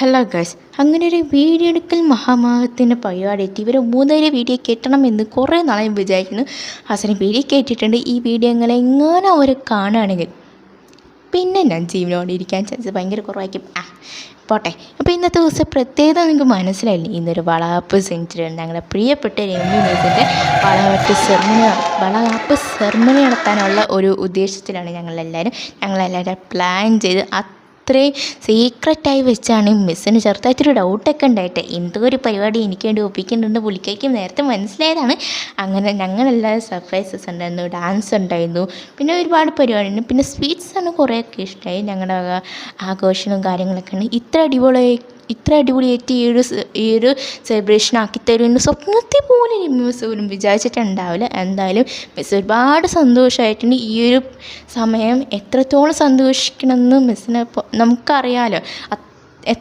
Hello guys, അങ്ങനെ ഒരു video എടുക്കൽ മഹാമാഹത്തിൻ്റെ പരിപാടി എത്തി. ഇവർ മൂന്നേരെ വീഡിയോ കയറ്റണമെന്ന് കുറേ നാളെ വിചാരിക്കുന്നു. അവസാനം വീഡിയോ കേട്ടിട്ടുണ്ട്. ഈ വീഡിയോ എങ്ങനെ അവർ കാണുകയാണെങ്കിൽ പിന്നെ ഞാൻ ജീവനോടെ ഇരിക്കാൻ ചാൻസ് ഭയങ്കര കുറവായിരിക്കും. പോട്ടെ. അപ്പോൾ ഇന്നത്തെ ദിവസം പ്രത്യേകത നിങ്ങൾക്ക് മനസ്സിലായില്ലേ? ഇന്നൊരു വളകാപ്പ് സെഞ്ചുറി ഞങ്ങളുടെ പ്രിയപ്പെട്ട രമ്യ ന്യൂസിൻ്റെ വളകാപ്പ് സെർമണി നടത്താനുള്ള ഒരു ഉദ്ദേശത്തിലാണ് ഞങ്ങളെല്ലാവരും പ്ലാൻ ചെയ്ത് അത്രയും സീക്രട്ടായി വെച്ചാണ്. മിസ്സിന് ചെറുതായിട്ടൊരു ഡൗട്ടൊക്കെ ഉണ്ടായിട്ട് എന്തോ ഒരു പരിപാടി എനിക്ക് വേണ്ടി ഒപ്പിക്കുന്നുണ്ട്. പുള്ളിക്കായിരിക്കും നേരത്തെ മനസ്സിലായതാണ്. അങ്ങനെ ഞങ്ങളെല്ലാവരും സർപ്രൈസസ് ഉണ്ടായിരുന്നു, ഡാൻസ് ഉണ്ടായിരുന്നു, പിന്നെ ഒരുപാട് പരിപാടിയുണ്ട്. പിന്നെ സ്വീറ്റ്സാണ് കുറേയൊക്കെ ഇഷ്ടമായി. ഞങ്ങളുടെ ആഘോഷവും കാര്യങ്ങളൊക്കെ ഉണ്ട്. ഇത്ര അടിപൊളിയായിട്ട് ഈ ഒരു സെലിബ്രേഷൻ ആക്കി തരുമെന്ന് സ്വപ്നത്തിൽ പോലും മിസ് പോലും വിചാരിച്ചിട്ടുണ്ടാവില്ല. എന്തായാലും മിസ് ഒരുപാട് സന്തോഷമായിട്ടുണ്ട്. ഈ ഒരു സമയം എത്രത്തോളം സന്തോഷിക്കണമെന്ന് മിസ്സിനെ നമുക്കറിയാമല്ലോ.